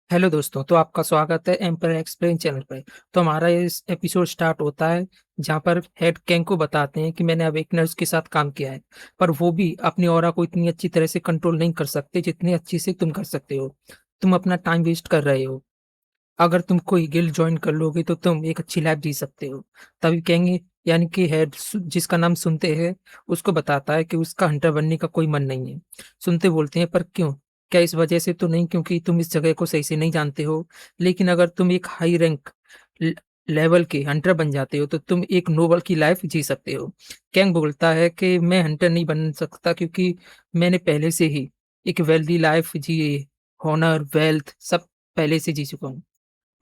Hello दोस्तों, तो आपका स्वागत है एम्पायर एक्सप्लेन चैनल पे। तो हमारा इस एपिसोड स्टार्ट होता है जहाँ पर हेड कैंग को बताते हैं कि मैंने अवेकनर्स के साथ काम किया है, पर वो भी अपनी ऑरा को इतनी अच्छी तरह से कंट्रोल नहीं कर सकते जितनी अच्छी से तुम कर सकते हो। तुम अपना टाइम वेस्ट कर रहे हो। अगर तुम कोई गिल्ड ज्वाइन कर लोगे तो तुम एक अच्छी लाइफ जी सकते हो। तभी कहेंगे, यानी कि हेड जिसका नाम सुनते हैं उसको बताता है कि उसका हंटर बनने का कोई मन नहीं है। सुनते बोलते हैं, पर क्यों? क्या इस वजह से तो नहीं क्योंकि तुम इस जगह को सही से नहीं जानते हो? लेकिन अगर तुम एक हाई रैंक लेवल के हंटर बन जाते हो तो तुम एक नोबल की लाइफ जी सकते हो। कैंग बोलता है कि मैं हंटर नहीं बन सकता क्योंकि मैंने पहले से ही एक वेल्दी लाइफ जी है। हॉनर, वेल्थ सब पहले से जी चुका हूँ।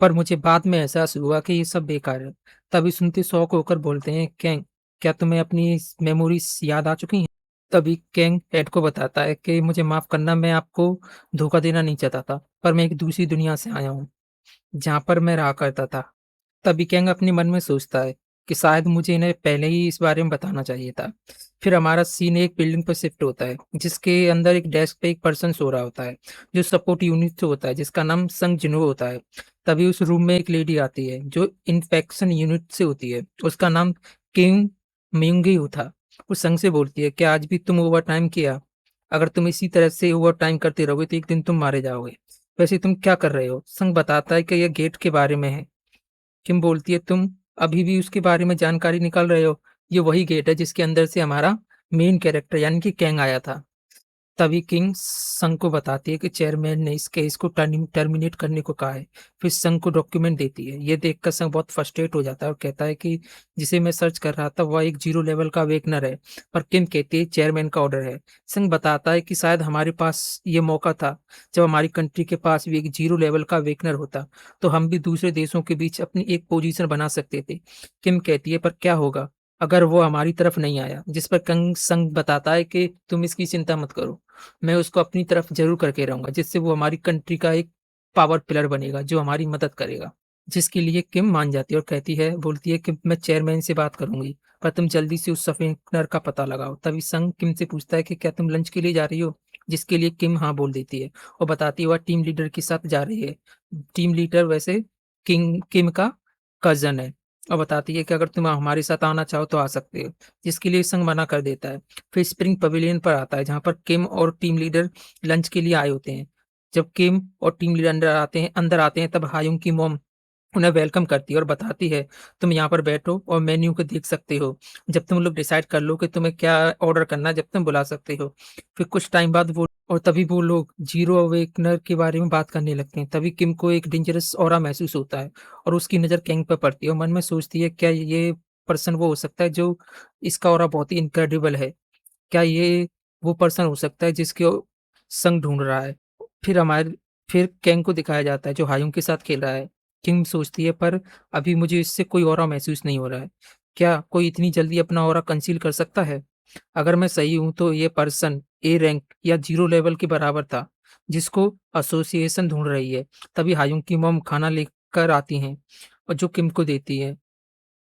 पर मुझे बाद में एहसास हुआ कि ये सब बेकार है। तभी सुनते शौक होकर बोलते हैं, कैंग, क्या तुम्हें अपनी मेमोरीज याद आ चुकी हैं? तभी कैंग एड को बताता है कि मुझे माफ करना, मैं आपको धोखा देना नहीं चाहता था, पर मैं एक दूसरी दुनिया से आया हूँ जहाँ पर मैं रहा करता था। तभी कैंग अपने मन में सोचता है कि शायद मुझे इन्हें पहले ही इस बारे में बताना चाहिए था। फिर हमारा सीन एक बिल्डिंग पर शिफ्ट होता है जिसके अंदर एक डेस्क पे एक पर्सन सो रहा होता है जो सपोर्ट यूनिट से होता है, जिसका नाम संग जिनो होता है। तभी उस रूम में एक लेडी आती है जो इन्फेक्शन यूनिट से होती है, उसका नाम किंग मिंगी था। वो संग से बोलती है कि आज भी तुम ओवर टाइम किया। अगर तुम इसी तरह से ओवर टाइम करते रहोगे तो एक दिन तुम मारे जाओगे। वैसे तुम क्या कर रहे हो? संग बताता है कि यह गेट के बारे में है। किम बोलती है, तुम अभी भी उसके बारे में जानकारी निकाल रहे हो? ये वही गेट है जिसके अंदर से हमारा मेन कैरेक्टर यानी कि कैंग आया था। तभी किंग संग को बताती है कि चेयरमैन ने इस केस को टर्मिनेट करने को कहा है। फिर संग को डॉक्यूमेंट देती है। ये देखकर संग बहुत फ्रस्ट्रेट हो जाता है और कहता है कि जिसे मैं सर्च कर रहा था वह एक जीरो लेवल का अवेकनर है। पर किम कहती है चेयरमैन का ऑर्डर है। संग बताता है कि शायद हमारे पास ये मौका था जब हमारी कंट्री के पास भी एक जीरो लेवल का अवेकनर होता तो हम भी दूसरे देशों के बीच अपनी एक पोजीशन बना सकते थे। किम कहती है, पर क्या होगा अगर वो हमारी तरफ नहीं आया? जिस पर कंग संग बताता है कि तुम इसकी चिंता मत करो, मैं उसको अपनी तरफ ज़रूर करके रहूँगा, जिससे वो हमारी कंट्री का एक पावर पिलर बनेगा, जो हमारी मदद करेगा। जिसके लिए किम मान जाती है और कहती है, बोलती है कि मैं चेयरमैन से बात करूँगी, पर तुम जल्दी से उस सफेनर का पता लगाओ। तभी संग किम से पूछता है कि क्या तुम लंच के लिए जा रही हो? जिसके लिए किम हाँ बोल देती है और बताती है वह टीम लीडर के साथ जा रही है। टीम लीडर वैसे किम का कज़न है और बताती है कि अगर तुम हमारे साथ आना चाहो तो आ सकते हो, जिसके लिए संग मना कर देता है। फिर स्प्रिंग पवेलियन पर आता है जहाँ पर किम और टीम लीडर लंच के लिए आए होते हैं। जब किम और टीम लीडर अंदर आते हैं तब हायुंग की मॉम उन्हें वेलकम करती है और बताती है, तुम यहाँ पर बैठो और मेन्यू को देख सकते हो। जब तुम लोग डिसाइड कर लो कि तुम्हें क्या ऑर्डर करना है, जब तुम बुला सकते हो। फिर कुछ टाइम बाद तभी वो लोग जीरो अवेकनर के बारे में बात करने लगते हैं। तभी किम को एक डेंजरस ऑरा महसूस होता है और उसकी नज़र कैंग पर पड़ती है और मन में सोचती है, क्या ये पर्सन वो हो सकता है जो इसका ऑरा बहुत ही इनक्रेडिबल है? क्या ये वो पर्सन हो सकता है जिसके संग ढूँढ रहा है? फिर हमारे फिर केंग को दिखाया जाता है जो हायुंग के साथ खेल रहा है। किंग सोचती है, पर अभी मुझे इससे कोई ऑरा महसूस नहीं हो रहा है। क्या कोई इतनी जल्दी अपना ऑरा कंसील कर सकता है? अगर मैं सही हूँ तो ये पर्सन ए रैंक या ज़ीरो लेवल के बराबर था, जिसको एसोसिएशन ढूँढ रही है। तभी हायुंग की मॉम खाना लेकर आती हैं और जो किम को देती है।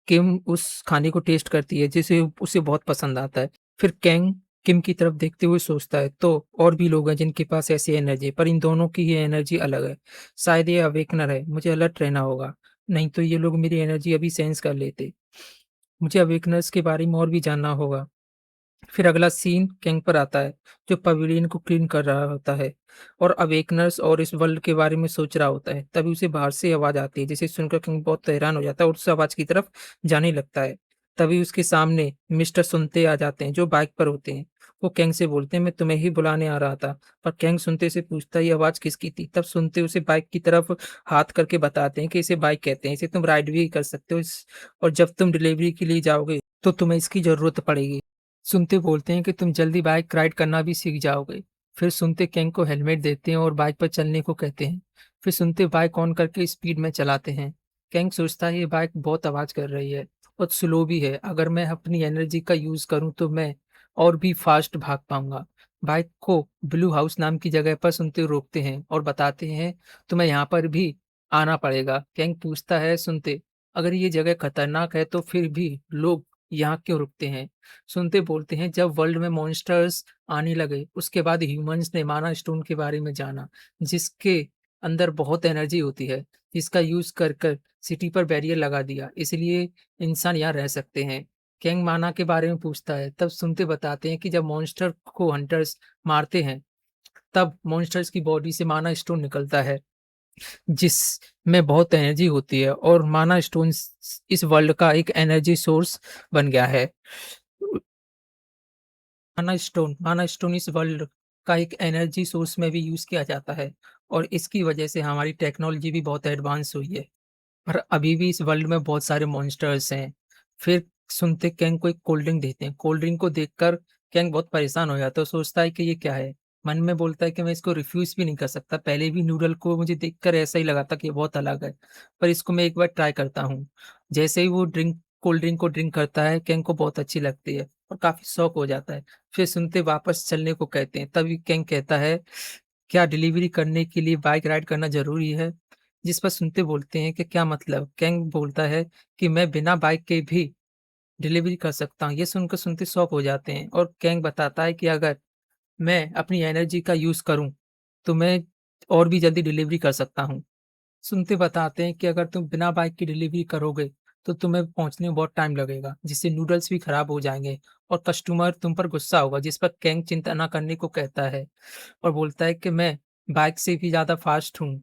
किम उस खाने को टेस्ट करती है जिसे उसे बहुत पसंद आता है। फिर कैंग किम की तरफ देखते हुए सोचता है, तो और भी लोग हैं जिनके पास ऐसी एनर्जी है, पर इन दोनों की ये एनर्जी अलग है। शायद ये अवेकनर है, मुझे अलर्ट रहना होगा, नहीं तो ये लोग मेरी एनर्जी अभी सेंस कर लेते। मुझे अवेकनर्स के बारे में और भी जानना होगा। फिर अगला सीन कैंग पर आता है जो पवेलियन को क्लीन कर रहा होता है और अवेकनर्स और इस वर्ल्ड के बारे में सोच रहा होता है। तभी उसे बाहर से आवाज आती है जिसे सुनकर कैंग बहुत हैरान हो जाता है और उस आवाज की तरफ जाने लगता है। तभी उसके सामने मिस्टर सुनते आ जाते हैं जो बाइक पर होते हैं। वो कैंग से बोलते हैं, मैं तुम्हें ही बुलाने आ रहा था। पर कैंग सुनते से पूछता है, ये आवाज किसकी थी? तब सुनते उसे बाइक की तरफ हाथ करके बताते हैं कि इसे बाइक कहते हैं, इसे तुम राइड भी कर सकते हो और जब तुम डिलीवरी के लिए जाओगे तो तुम्हें इसकी जरूरत पड़ेगी। सुनते बोलते हैं कि तुम जल्दी बाइक राइड करना भी सीख जाओगे। फिर सुनते कैंग को हेलमेट देते हैं और बाइक पर चलने को कहते हैं। फिर सुनते बाइक ऑन करके स्पीड में चलाते हैं। कैंग सोचता है ये बाइक बहुत आवाज कर रही है, बहुत स्लो भी है। अगर मैं अपनी एनर्जी का यूज करूं तो मैं और भी फास्ट भाग पाऊंगा। बाइक को ब्लू हाउस नाम की जगह पर सुनते रोकते हैं और बताते हैं तुम्हें यहाँ पर भी आना पड़ेगा। कैंग पूछता है सुनते, अगर ये जगह खतरनाक है तो फिर भी लोग यहाँ क्यों रुकते हैं? सुनते बोलते हैं, जब वर्ल्ड में मॉन्स्टर्स आने लगे उसके बाद ह्यूमंस ने माना स्टोन के बारे में जाना, जिसके अंदर बहुत एनर्जी होती है, जिसका यूज़ कर कर सिटी पर बैरियर लगा दिया, इसलिए इंसान यहाँ रह सकते हैं। कैंग माना के बारे में पूछता है, तब सुनते बताते हैं कि जब मॉन्स्टर को हंटर्स मारते हैं, तब मॉन्स्टर्स की बॉडी से माना स्टोन निकलता है, जिसमें बहुत एनर्जी होती है और माना स्टोन इस वर्ल्ड का एक एनर्जी सोर्स बन गया है। माना स्टोन इस वर्ल्ड का एक एनर्जी सोर्स में भी यूज़ किया जाता है और इसकी वजह से हमारी टेक्नोलॉजी भी बहुत एडवांस हुई है। पर अभी भी इस वर्ल्ड में बहुत सारे मॉन्स्टर्स हैं। फिर सुनते कैंग को एक कोल्ड ड्रिंक देते हैं। कोल्ड ड्रिंक को देखकर कैंग बहुत परेशान हो जाता है और सोचता है कि ये क्या है? मन में बोलता है कि मैं इसको रिफ्यूज़ भी नहीं कर सकता। पहले भी नूडल को मुझे देखकर ऐसा ही लगा था कि ये बहुत अलग है, पर इसको मैं एक बार ट्राई करता हूँ। जैसे ही वो कोल्ड ड्रिंक को ड्रिंक करता है, कैंग को बहुत अच्छी लगती है और काफ़ी शॉक हो जाता है। फिर सुनते वापस चलने को कहते हैं, तभी कैंग कहता है, क्या डिलीवरी करने के लिए बाइक राइड करना ज़रूरी है? जिस पर सुनते बोलते हैं कि क्या मतलब? कैंग बोलता है कि मैं बिना बाइक के भी डिलीवरी कर सकता हूँ। ये सुनकर सुनते शॉक हो जाते हैं और कैंग बताता है कि अगर मैं अपनी एनर्जी का यूज़ करूँ, तो मैं और भी जल्दी डिलीवरी कर सकता हूँ। सुनते बताते हैं कि अगर तुम बिना बाइक की डिलीवरी करोगे, तो तुम्हें पहुँचने में बहुत टाइम लगेगा, जिससे नूडल्स भी खराब हो जाएँगे और कस्टमर तुम पर गुस्सा होगा, जिस पर कैंग चिंता ना करने को कहता है और बोलता है कि मैं बाइक से भी ज़्यादा फ़ास्ट हूँ।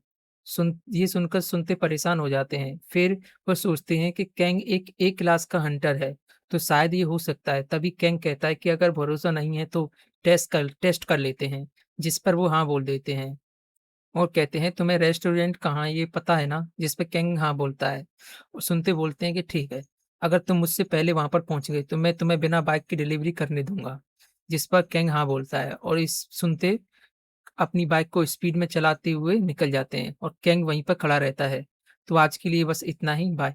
ये सुनकर सुनते परेशान हो जाते हैं। फिर वो सोचते हैं कि कैंग एक ए क्लास का हंटर है, तो शायद ये हो सकता है। तभी कैंग कहता है कि अगर भरोसा नहीं है तो टेस्ट कर लेते हैं, जिस पर वो हाँ बोल देते हैं। और कहते हैं तुम्हें रेस्टोरेंट कहाँ है ये पता है ना? जिस पे किंग हाँ बोलता है। और सुनते बोलते हैं कि ठीक है, अगर तुम मुझसे पहले वहाँ पर पहुँच गए तो मैं तुम्हें बिना बाइक की डिलीवरी करने दूँगा। जिस पर किंग हाँ बोलता है और इस सुनते अपनी बाइक को स्पीड में चलाते हुए निकल जाते हैं और किंग वहीं पर खड़ा रहता है। तो आज के लिए बस इतना ही, बाय।